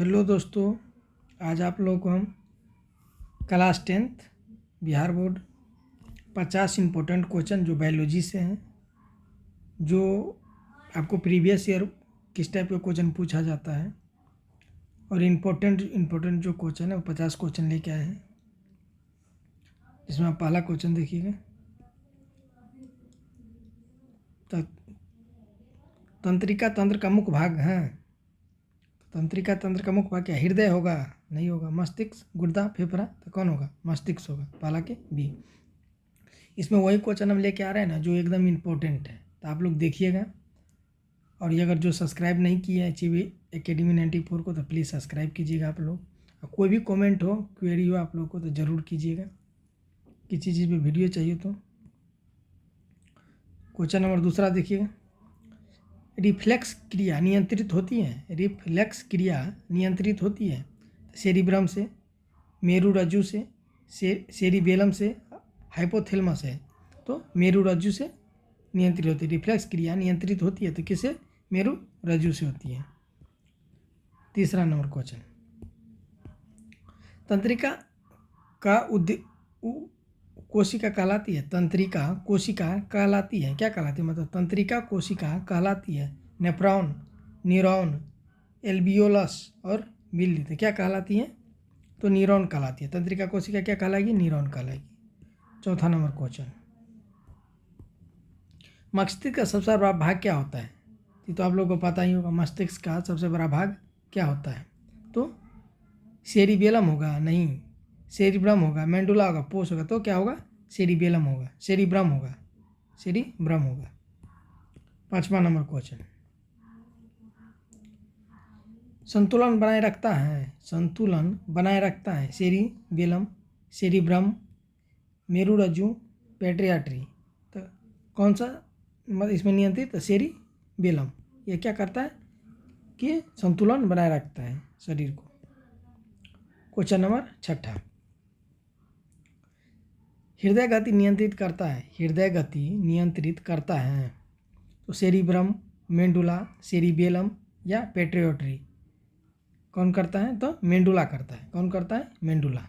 Hello दोस्तों, आज आप लोगों को हम class 10th Bihar board 50 important question जो बायोलॉजी से हैं, जो आपको प्रीवियस ईयर किस टाइप का क्वेश्चन पूछा जाता है और इम्पोर्टेंट जो क्वेश्चन है वो 50 क्वेश्चन लेके आए हैं। इसमें आप पहला क्वेश्चन देखिएगा। तंत्रिका तंत्र का मुख्य भाग है। तंत्रिका तंत्र का मुख्य भाग क्या? हृदय होगा? नहीं होगा। मस्तिष्क, गुर्दा, फेफड़ा? तो कौन होगा? मस्तिष्क होगा। पहला के बी। इसमें वही क्वेश्चन हम लेके आ रहे हैं ना जो एकदम इम्पोर्टेंट है, तो आप लोग देखिएगा। और ये अगर जो सब्सक्राइब नहीं किया है अचीव एकेडमी 94 को, तो प्लीज़ सब्सक्राइब कीजिएगा आप लोग। और कोई भी कमेंट हो, क्वेरी हो आप लोग को, तो ज़रूर कीजिएगा। किसी चीज़ पे वीडियो चाहिए तो। क्वेश्चन नंबर दूसरा देखिएगा। रिफ्लेक्स क्रिया नियंत्रित होती है। रिफ्लेक्स क्रिया नियंत्रित होती है सेरिब्रम से, मेरुरज्जु से, सेरिबेलम से, हाइपोथैलेमस है। तो मेरुरज्जु से नियंत्रित होती है। रिफ्लेक्स क्रिया नियंत्रित होती है तो किससे? मेरुरज्जु से होती है। तीसरा नंबर क्वेश्चन। तंत्रिका का कोशिका कहलाती है। तंत्रिका कोशिका कहलाती है। क्या कहलाती है? मतलब तंत्रिका कोशिका कहलाती है नेफ्रॉन, न्यूरॉन, एल्बियोलस और बिल्ली। तो क्या कहलाती है? तो न्यूरॉन कहलाती है। तंत्रिका कोशिका क्या कहलाएगी? न्यूरॉन कहलाएगी। चौथा नंबर क्वेश्चन। मस्तिष्क का सबसे बड़ा भाग क्या होता है? ये तो आप लोगों को पता ही होगा। मस्तिष्क का सबसे बड़ा भाग क्या होता है? तो सेरिबेलम होगा? नहीं। सेरिब्रम होगा, मेंडुला होगा, पोस्ट होगा। तो क्या होगा? सेरिबेलम होगा, सेरिब्रम होगा, सेरिब्रम होगा। पांचवा नंबर क्वेश्चन। संतुलन बनाए रखता है। संतुलन बनाए रखता है सेरिबेलम, सेरिब्रम, मेरुरज्जु, पेट्रियाट्री। तो कौन सा इसमें नियंत्रित? सेरिबेलम। यह क्या करता है कि संतुलन बनाए रखता है शरीर को। क्वेश्चन नंबर छठा। हृदय गति नियंत्रित करता है। हृदय गति नियंत्रित करता है तो सेरिब्रम, मेंडुला, सेरिबेलम या पेट्रियोट्री? कौन करता है? तो मेंडुला करता है। कौन करता है? मेंडुला।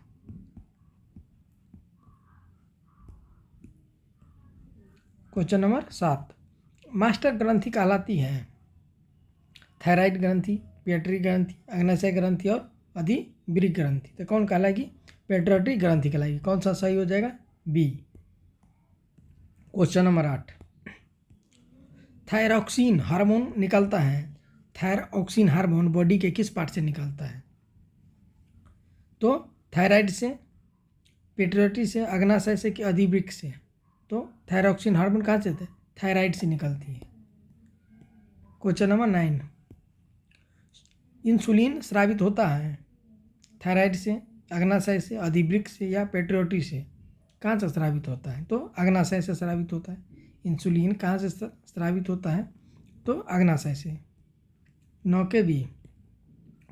Question number 7। मास्टर ग्रंथि कहलाती है थायराइड ग्रंथि, पिट्यूटरी ग्रंथि, अग्नाशय ग्रंथि और अधिवृक्क ग्रंथि। तो कौन कहलाएगी? पिट्यूटरी ग्रंथि कहलाएगी। कौन सा सही हो जाएगा? B. Question number 8। Thyroxine hormone निकलता है। थायरॉक्सिन हार्मोन बॉडी के किस पार्ट से निकलता है? तो थायराइड से, पिट्यूटरी से, अग्नाशय से कि अधिवृक्क से? तो थायरॉक्सिन हार्मोन कहाँ से होता है? थायराइड से निकलती है। Question number 9। इंसुलिन स्रावित होता है थायराइड से, अग्नाशय से, अधिवृक्क से या पिट्यूटरी से? कहाँ से स्रावित होता है? तो अग्नाशय से स्रावित होता है। इंसुलिन कहाँ से स्रावित होता है? तो अग्नाशय से। 9 के B.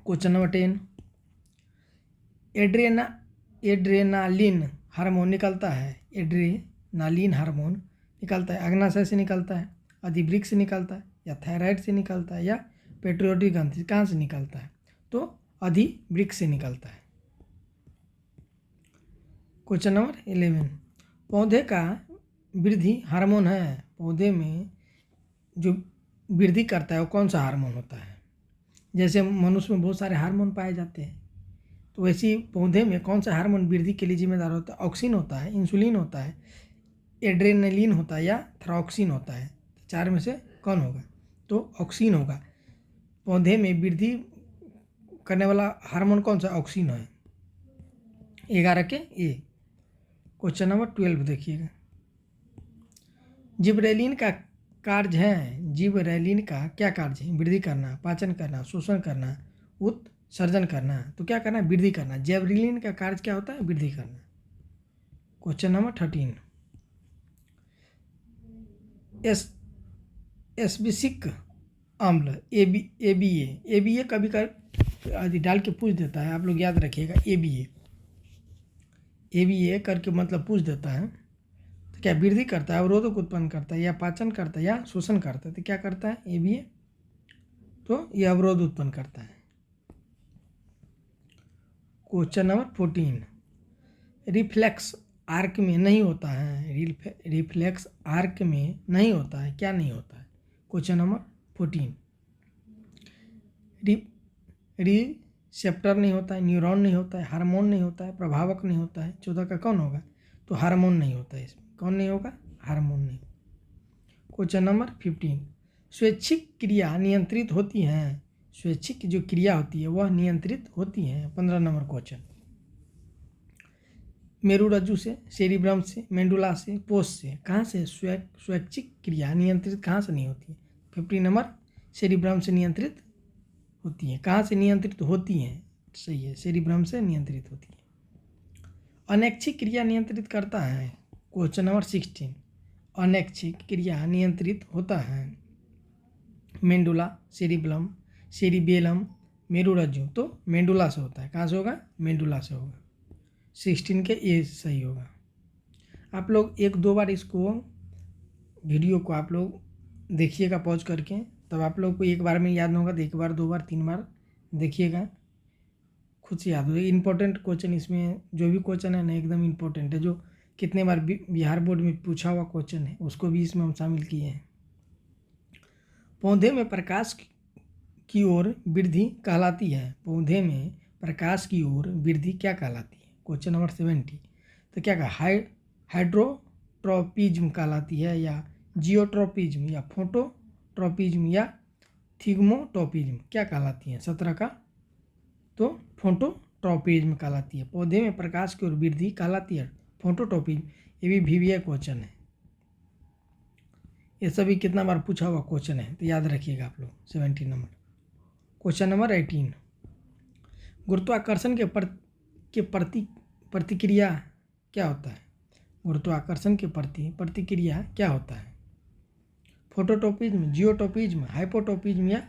Question number 10। Adrenaline hormone निकलता है। एड्रेनालिन हार्मोन निकलता है अग्नाशय से निकलता है, अधिवृक्क से निकलता है या थायराइड से निकलता है या पिट्यूटरी ग्रंथि? कहाँ से निकलता है? तो अधिवृक्क से निकलता है। Question number 11। पौधे का वृद्धि हार्मोन है। पौधे में जो वृद्धि करता है वो कौन सा हार्मोन होता है? जैसे मनुष्य में बहुत सारे हार्मोन पाए जाते हैं, तो वैसे ही पौधे में कौन सा हार्मोन वृद्धि के लिए जिम्मेदार होता है? ऑक्सिन होता है, इंसुलिन होता है, एड्रेनलिन होता है या थायरॉक्सिन होता है? चार में से कौन होगा? तो ऑक्सिन होगा। पौधे में वृद्धि करने वाला हार्मोन कौन सा? ऑक्सिन है। 11 के ए। क्वेश्चन नंबर 12 देखिएगा। जिबरेलिन का कार्य है। जिबरेलिन का क्या कार्य है? वृद्धि करना, पाचन करना, शोषण करना, उत्सर्जन करना। तो क्या करना? वृद्धि करना। जिबरेलिन का कार्य क्या होता है? वृद्धि करना। Question number 13। एस्बिसिक अम्ल एबीए कभी आदि डाल के पूछ देता है। आप लोग याद रखिएगा। एबीए करके मतलब पूछ देता है। तो क्या वृद्धि करता है, अवरोधक उत्पन्न करता है या पाचन करता है या शोषण करता है? तो क्या करता है एबीए? तो ये अवरोध उत्पन्न करता है। क्वेश्चन नंबर 14, रिफ्लेक्स आर्क में नहीं होता है, रिफ्लेक्स आर्क में नहीं होता है, क्या नहीं होता है? क्वेश्चन नंबर 14, रिसेप्टर नहीं होता है, न्यूरॉन नहीं होता है, हार्मोन नहीं होता है, प्रभावक नहीं होता है। 14 का कौन होगा? तो हार्मोन नहीं होता है इसमें। कौन नहीं होगा? हार्मोन नहीं। क्वेश्चन नंबर 15, स्वैच्छिक क्रिया नियंत्रित होती हैं, स्वैच्छिक जो क्रिया होती है वह नियंत्रित होती हैं। 15 नंबर क्वेश्चन, मेरुरज्जु से, सेरिब्रम से, मेंडुला से, पोस्ट से, कहाँ से स्वैच्छिक क्रिया नियंत्रित कहाँ से नहीं होती है? 15 नंबर, सेरिब्रम से नियंत्रित होती है। कहाँ से नियंत्रित होती हैं? सही है, सेरिब्रम से नियंत्रित होती है। अनैच्छिक क्रिया नियंत्रित करता है। क्वेश्चन नंबर 16, अनैच्छिक क्रिया नियंत्रित होता है मेंडुला, सेरिब्रम, सेरिबेलम, मेरुरज्जु। तो मेंडुला से होता है। कहाँ से होगा? मेंडुला से होगा। 16 के ए सही होगा। आप लोग 1-2 बार इसको वीडियो को आप लोग देखिएगा पॉज करके, तब आप लोग को एक बार में याद नहीं होगा तो 1 बार 2 बार 3 बार देखिएगा, खुद से याद हो। इंपॉर्टेंट क्वेश्चन इसमें जो भी क्वेश्चन है ना एकदम इम्पोर्टेंट है, जो कितने बार बिहार बोर्ड में पूछा हुआ क्वेश्चन है उसको भी इसमें हम शामिल किए हैं। पौधे में प्रकाश की ओर वृद्धि कहलाती है, पौधे में प्रकाश की ओर वृद्धि क्या कहलाती है? क्वेश्चन नंबर 70, तो क्या कहा? हाइड्रोट्रोपिज्म कहलाती है, या जियोट्रोपिज्म, या फोटोट्रोपिज्म, या थिग्मोटोपिज्म क्या कहलाती है? 17 का तो फोटोट्रोपिज्म कहलाती है। पौधे में प्रकाश की ओर वृद्धि कहलाती है फोटोट्रोपिज्म। ये भी VVI क्वेश्चन है, ये सभी कितना बार पूछा हुआ क्वेश्चन है, तो याद रखिएगा आप लोग। 17 नंबर। क्वेश्चन नंबर 18, गुरुत्वाकर्षण के प्रति प्रतिक्रिया क्या होता है? गुरुत्वाकर्षण के प्रति प्रतिक्रिया क्या होता है? फोटोट्रोपिज्म, जियोट्रोपिज्म, हाइपोट्रोपिज्म, या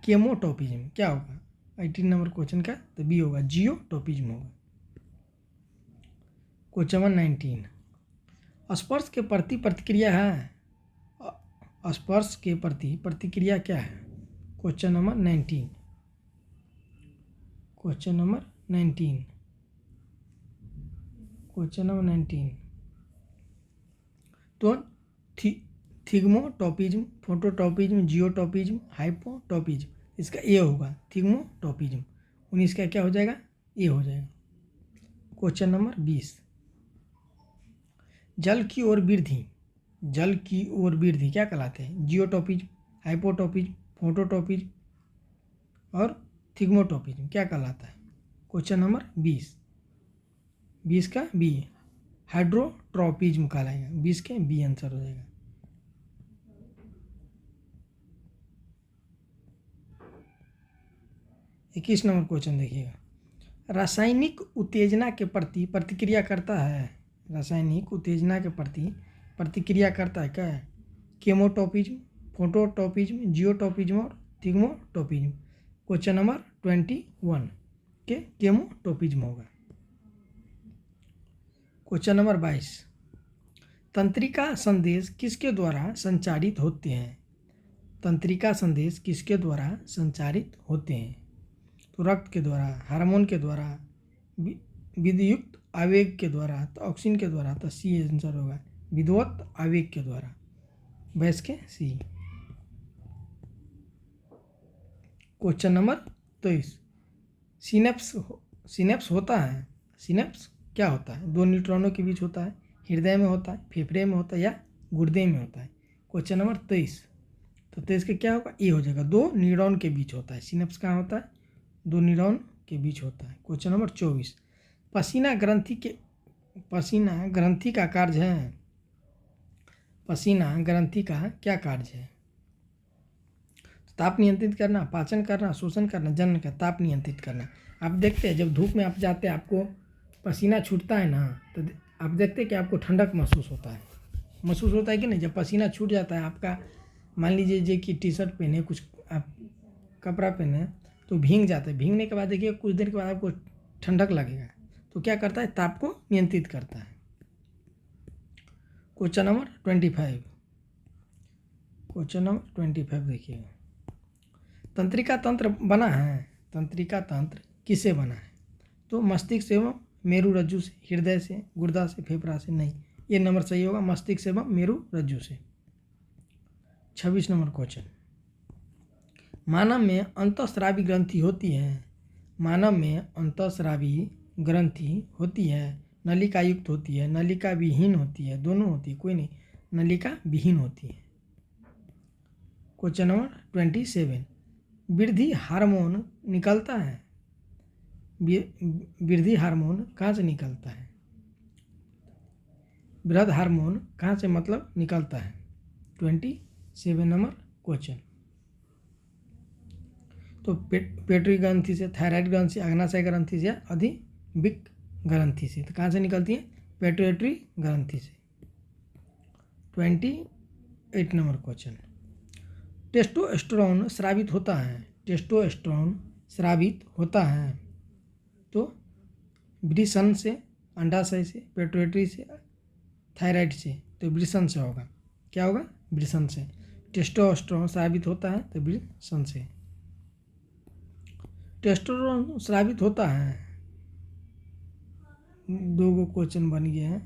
केमोट्रोपिज्म क्या होगा? 18 नंबर क्वेश्चन का तो बी होगा, जियोट्रोपिज्म होगा। क्वेश्चन नंबर 19, स्पर्श के प्रति प्रतिक्रिया है, स्पर्श के प्रति प्रतिक्रिया क्या है? Question number 19, question number 19, question number 19, तो थिग्मोटोपिज्म, फोटोट्रोपिज्म, जियोट्रोपिज्म, हाइपोट्रोपिज्म, इसका ए होगा थिग्मोटोपिज्म। 19 का क्या हो जाएगा? ए हो जाएगा। क्वेश्चन नंबर 20, जल की ओर वृद्धि, जल की ओर वृद्धि क्या कहलाते हैं? जियोट्रोपिज्म, हाइपोट्रोपिज्म, फोटोट्रोपिज्म और थिग्मोटोपिज्म क्या कहलाता है? क्वेश्चन नंबर 20 का बी, हाइड्रोट्रोपिज्म कहलाएगा। 20 के बी आंसर हो जाएगा। इक्कीस नंबर क्वेश्चन देखिएगा, रासायनिक उत्तेजना के प्रति प्रतिक्रिया करता है, रासायनिक उत्तेजना के प्रति प्रतिक्रिया करता है क्या है? केमोटोपिज्म, फोटोट्रोपिज्म, जियोट्रोपिज्म और थिग्मोटोपिज्म। क्वेश्चन नंबर 21 के केमोटोपिज्म होगा। क्वेश्चन नंबर 22, तंत्रिका संदेश किसके द्वारा संचारित होते हैं? तंत्रिका संदेश किसके द्वारा संचारित होते हैं? तो रक्त के द्वारा, हार्मोन के द्वारा, विद्युत आवेग के द्वारा, तो ऑक्सीजन के द्वारा। तो सी आंसर होगा, विद्युत आवेग के द्वारा। बस के सी। क्वेश्चन नंबर 23, सिनेप्स होता है, सिनेप्स क्या होता है? 2 न्यूट्रॉनों के बीच होता है, हृदय में होता है, फेफड़े में होता है, या गुर्दे में होता है? क्वेश्चन नंबर 23, तो 23 का क्या होगा? ए हो जाएगा। 2 न्यूरॉन के बीच होता है। सिनेप्स कहाँ होता है? 2 न्यूरॉन के बीच होता है। क्वेश्चन नंबर 24, पसीना ग्रंथि का कार्य है, पसीना ग्रंथि का क्या कार्य है? ताप नियंत्रित करना, पाचन करना, शोषण करना, जनन का ताप नियंत्रित करना। आप देखते हैं जब धूप में आप जाते हैं, आपको पसीना छूटता है ना, तो आप देखते हैं कि आपको ठंडक महसूस होता है कि नहीं? जब पसीना छूट जाता है आपका, मान लीजिए कि टी-शर्ट पहने, कुछ आप कपड़ा पहने, तो भीग जाता है। भीगने के बाद देखिए कुछ देर के बाद आपको ठंडक लगेगा, तो क्या करता है? ताप को नियंत्रित करता है। क्वेश्चन नंबर 25, क्वेश्चन नंबर 25 देखिएगा, तंत्रिका तंत्र बना है, तंत्रिका तंत्र किससे बना है? तो मस्तिष्क एवं मेरु रज्जु से, हृदय से, गुर्दा से, फेफड़ा से नहीं। ये नंबर सही होगा, मस्तिष्क एवं मेरु रज्जु से। 26 नंबर क्वेश्चन, मानव में अंतःस्रावी ग्रंथि होती है। मानव में अंतःस्रावी ग्रंथि होती है, नलिका युक्त होती है, नलिका विहीन होती है, दोनों होती है, कोई नहीं, नलिका विहीन होती है। क्वेश्चन नंबर 27, वृद्धि हार्मोन निकलता है। वृद्धि हार्मोन कहाँ से निकलता है? वृद्ध हार्मोन कहाँ से मतलब निकलता है? 27 नंबर क्वेश्चन। तो पेट्री ग्रंथि से, थायराइड ग्रंथि से, अग्नाशय ग्रंथि से, अधिविक ग्रंथि से। तो कहाँ से निकलती है? पेट्यूटरी ग्रंथि से। 28 नंबर क्वेश्चन, टेस्टोस्टेरोन स्रावित होता है। टेस्टोस्टेरोन स्रावित होता है तो वृषण से, अंडाशय से, पेट्यूटरी से, थायराइड से। तो वृषण से होगा। क्या होगा? वृषण से। टेस्टोस्टेरोन स्रावित होता है तो वृषण से। टेस्टोस्टेरोन स्रावित होता है, दो क्वेश्चन बन गए हैं।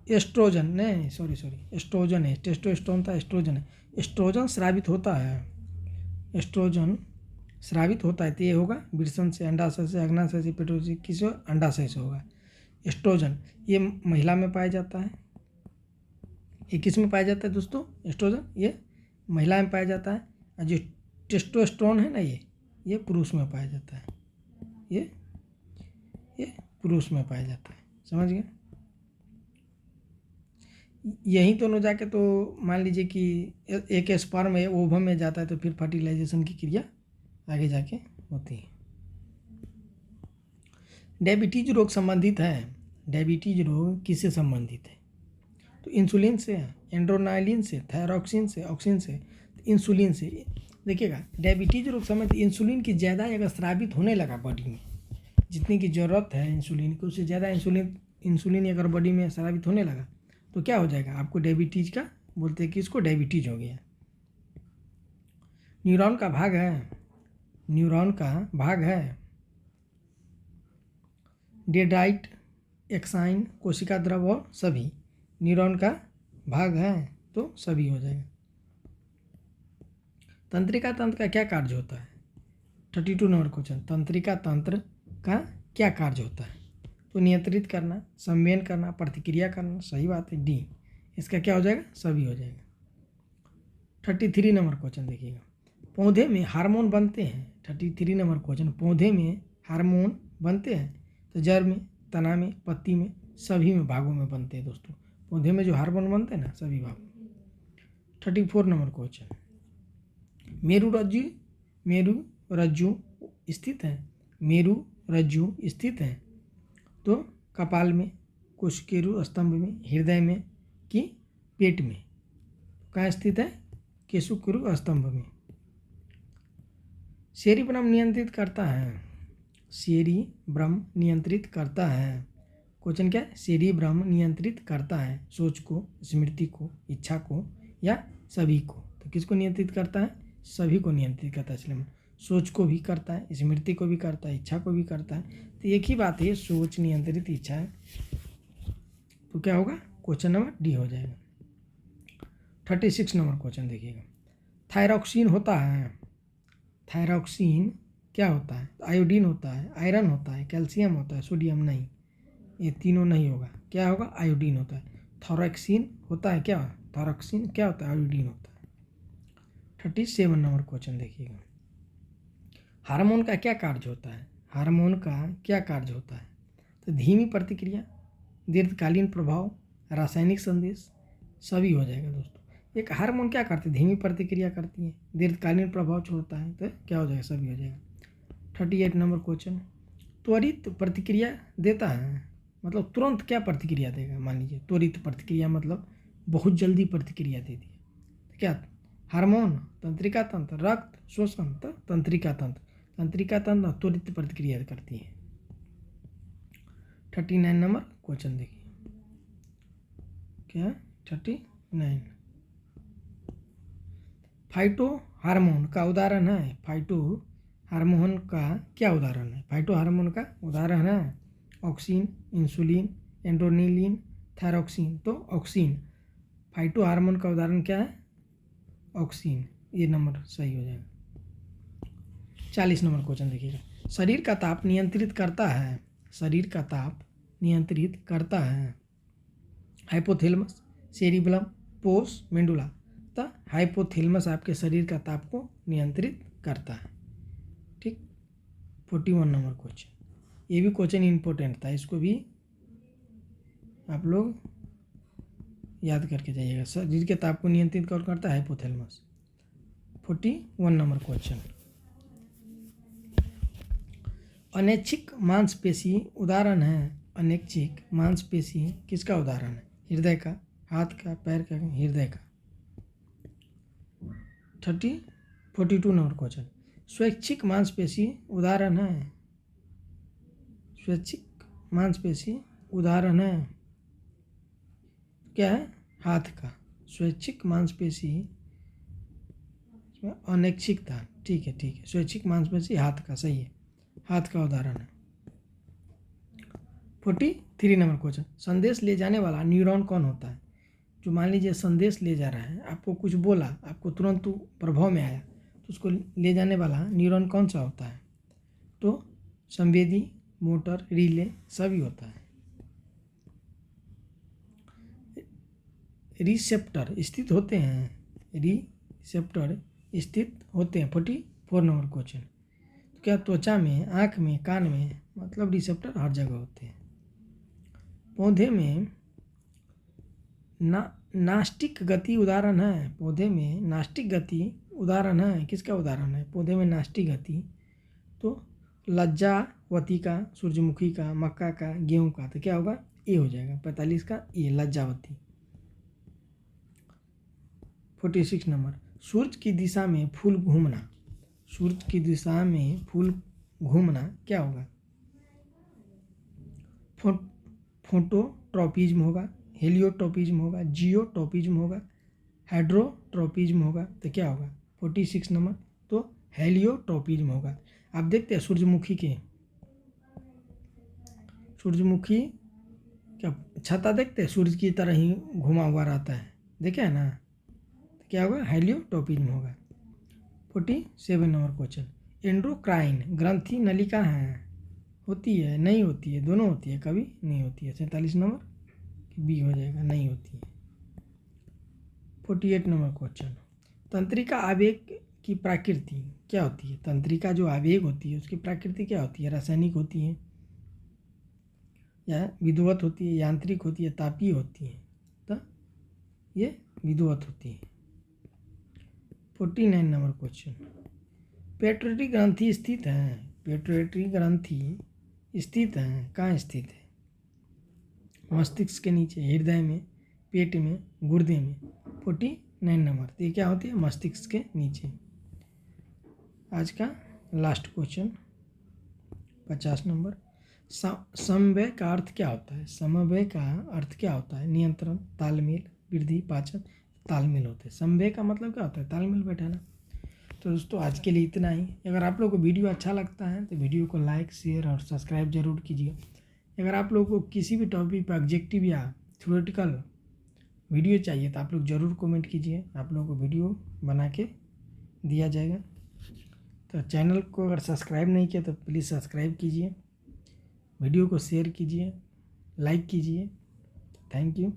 एस्ट्रोजन नहीं, सॉरी एस्ट्रोजन है, टेस्टोस्टेरोन था, एस्ट्रोजन है। एस्ट्रोजन स्रावित होता है, एस्ट्रोजन स्रावित होता है तो ये होगा वृषण से, अंडाशय से, अग्नाशय से, पेट्यूटरी, किस अंडाशय से होगा। एस्ट्रोजन ये महिला में पाया जाता है। ये किस में पाया जाता है दोस्तों? एस्ट्रोजन ये महिला में पाया जाता है, और जो टेस्टोस्टेरोन है ना ये पुरुष में पाया जाता है। ये पुरुष में पाया जाता है। समझ गए? यहीं तो न जाके तो मान लीजिए कि एक स्पर्म है ओवम में जाता है तो फिर फर्टिलाइजेशन की क्रिया आगे जाके होती है। डायबिटीज रोग संबंधित है। डायबिटीज रोग किससे संबंधित है? तो इंसुलिन से, एंड्रोनाइलिन से, थायरॉक्सिन से, ऑक्सिन से, इंसुलिन से। देखिएगा, डायबिटीज रोग संबंधित इंसुलिन की ज़्यादा अगर स्रावित होने लगा बॉडी में, जितनी की ज़रूरत है इंसुलिन की, उससे ज़्यादा इंसुलिन अगर बॉडी में स्रावित होने लगा तो क्या हो जाएगा? आपको डायबिटीज का बोलते हैं कि इसको डायबिटीज हो गया। न्यूरॉन का भाग है, न्यूरॉन का भाग है डेड्राइट, एक्साइन, कोशिका द्रव और सभी। न्यूरॉन का भाग है तो सभी हो जाएगा। तंत्रिका तंत्र का क्या कार्य होता है? 32 नंबर क्वेश्चन, तंत्रिका तंत्र का क्या कार्य होता है? तो नियंत्रित करना, संवेदन करना, प्रतिक्रिया करना। सही बात है, डी। इसका क्या हो जाएगा? सभी हो जाएगा। 33 नंबर क्वेश्चन देखिएगा, पौधे में हार्मोन बनते हैं। 33 नंबर क्वेश्चन, पौधे में हार्मोन बनते हैं। तो जड़ में, तना में, पत्ती में, सभी में भागों में बनते हैं दोस्तों। पौधे में जो हार्मोन बनते हैं ना, सभी भागों में। 34 नंबर क्वेश्चन, मेरु रज्जु स्थित है। मेरु रज्जु स्थित है तो कपाल में, कुशकेरु स्तंभ में, हृदय में कि पेट में? कहाँ स्थित है? केशुकुरु स्तंभ में। सेरिब्रम नियंत्रित करता है। सेरिब्रम नियंत्रित करता है। क्वेश्चन क्या है? सेरिब्रम नियंत्रित करता है सोच को, स्मृति को, इच्छा को या सभी को। तो किसको नियंत्रित करता है? सभी को नियंत्रित करता है। इसलिए सोच को भी करता है, स्मृति को भी करता है, इच्छा को भी करता है। तो एक ही बात है, सोच नियंत्रित, इच्छा है। तो क्या होगा? क्वेश्चन नंबर डी हो जाएगा। 36 नंबर क्वेश्चन देखिएगा, थायरॉक्सिन होता है। थायरॉक्सिन क्या होता है? आयोडीन होता है, आयरन होता है, कैल्शियम होता है, सोडियम नहीं। ये तीनों नहीं होगा। क्या होगा? आयोडीन होता है। थायरॉक्सिन होता है क्या? थायरॉक्सिन क्या होता है? आयोडीन होता है। 37 नंबर क्वेश्चन देखिएगा, हार्मोन का क्या कार्य होता है? हार्मोन का क्या कार्य होता है? तो धीमी प्रतिक्रिया, दीर्घकालीन प्रभाव, रासायनिक संदेश, सभी हो जाएगा दोस्तों। एक हार्मोन क्या करती है? धीमी प्रतिक्रिया करती है, दीर्घकालीन प्रभाव छोड़ता है, तो क्या हो जाएगा? सभी हो जाएगा। 38 नंबर क्वेश्चन, त्वरित प्रतिक्रिया देता है मतलब तुरंत क्या प्रतिक्रिया देगा? मान लीजिए त्वरित प्रतिक्रिया मतलब बहुत जल्दी प्रतिक्रिया देती है। तो क्या? हार्मोन, तंत्रिका तंत्र, रक्त शोषण, तो तंत्रिका तंत्र। तंत्रिका तंत्र त्वरित प्रतिक्रिया करती है। 39 नंबर क्वेश्चन देखिए, क्या? 39, फाइटो हार्मोन का उदाहरण है। फाइटो हार्मोन का क्या उदाहरण है? फाइटो हार्मोन का उदाहरण है ऑक्सिन, इंसुलिन, एंड्रोनिलिन, थायरॉक्सिन। तो ऑक्सिन फाइटो हार्मोन का उदाहरण क्या है? ऑक्सिन। ये नंबर सही हो जाएगा। 40 नंबर क्वेश्चन देखिएगा। शरीर का ताप नियंत्रित करता है, शरीर का ताप नियंत्रित करता है हाइपोथैलेमस, सेरिबेलम, पोस, मेंडुला। तो हाइपोथैलेमस आपके शरीर का ताप को नियंत्रित करता है। ठीक। 41 नंबर क्वेश्चन, ये भी क्वेश्चन इंपॉर्टेंट था, इसको भी आप लोग याद करके जाइएगा। शरीर के ताप को नियंत्रित कौन करता है? हाइपोथैलेमस। 41 नंबर क्वेश्चन, अनैच्छिक मांसपेशी उदाहरण है। अनैच्छिक मांसपेशी किसका उदाहरण है? हृदय का, हाथ का, पैर का, हृदय का। 42 नंबर क्वेश्चन, स्वैच्छिक मांसपेशी उदाहरण है। स्वैच्छिक मांसपेशी उदाहरण है क्या है? हाथ का। स्वैच्छिक मांसपेशी अनैच्छिक था। ठीक है, ठीक है। स्वैच्छिक मांसपेशी हाथ का, सही है, हाथ का उदाहरण है। 43 नंबर क्वेश्चन, संदेश ले जाने वाला न्यूरॉन कौन होता है? जो मान लीजिए संदेश ले जा रहा है, आपको कुछ बोला, आपको तुरंत प्रभाव में आया, तो उसको ले जाने वाला न्यूरॉन कौन सा होता है? तो संवेदी, मोटर, रिले सभी होता है। रिसेप्टर स्थित होते हैं, रिसेप्टर स्थित होते हैं। 44 नंबर क्वेश्चन, तो क्या त्वचा में, आँख में, कान में, मतलब रिसेप्टर हर जगह होते हैं। पौधे में नास्टिक गति उदाहरण है। पौधे में नास्टिक गति उदाहरण है, किसका उदाहरण है? पौधे में नास्टिक गति तो लज्जावती का, सूरजमुखी का, मक्का का, गेहूं का। तो क्या होगा? ए हो जाएगा। 45 का ए, लज्जावती। 46 नंबर, सूर्य की दिशा में फूल घूमना। सूर्य की दिशा में फूल घूमना क्या होगा? फोटोट्रॉपिज्म होगा, हेलियोट्रॉपिज्म होगा, जियोट्रॉपिज्म होगा, हाइड्रोट्रॉपिज्म होगा। तो क्या होगा? 46 नंबर तो हेलियोट्रॉपिज्म होगा। आप देखते हैं सूरजमुखी क्या छत्ता देखते हैं, सूर्य की तरह ही घुमा हुआ रहता है, देखे है ना? तो क्या होगा? हेलियोट्रॉपिज्म होगा। 47 नंबर क्वेश्चन, एंडोक्राइन ग्रंथि नलिका है, होती है, नहीं होती है? दोनों होती है, कभी नहीं होती है। 47 नंबर बी हो जाएगा, नहीं होती है। 48 नंबर क्वेश्चन, तंत्रिका आवेग की प्रकृति क्या होती है? तंत्रिका जो आवेग होती है उसकी प्रकृति क्या होती है? रासायनिक होती है या विद्युत होती है, यांत्रिक होती है, तापीय होती है? तो ये विद्युत होती है। 49 नंबर क्वेश्चन, पेट्यूटरी ग्रंथि स्थित है। पेट्यूटरी ग्रंथि स्थित है, कहाँ स्थित है? मस्तिष्क के नीचे, हृदय में, पेट में, गुर्दे में। 49 नंबर, तो ये क्या होती है? मस्तिष्क के नीचे। आज का लास्ट क्वेश्चन 50 नंबर, समव्यय का अर्थ क्या होता है? समव्यय का अर्थ क्या होता है? नियंत्रण, तालमेल, वृद्धि, पाचन, तालमेल होते हैं। समव्यय का मतलब क्या होता है? तालमेल बैठाना। तो दोस्तों आज के लिए इतना ही। अगर आप लोगों को वीडियो अच्छा लगता है तो वीडियो को लाइक, शेयर और सब्सक्राइब जरूर कीजिए। अगर आप लोगों को किसी भी टॉपिक पर ऑब्जेक्टिव या थ्योरेटिकल वीडियो चाहिए तो आप लोग ज़रूर कमेंट कीजिए, आप लोगों को वीडियो बना के दिया जाएगा। तो चैनल को अगर सब्सक्राइब नहीं किया तो प्लीज़ सब्सक्राइब कीजिए, वीडियो को शेयर कीजिए, लाइक कीजिए। Thank you.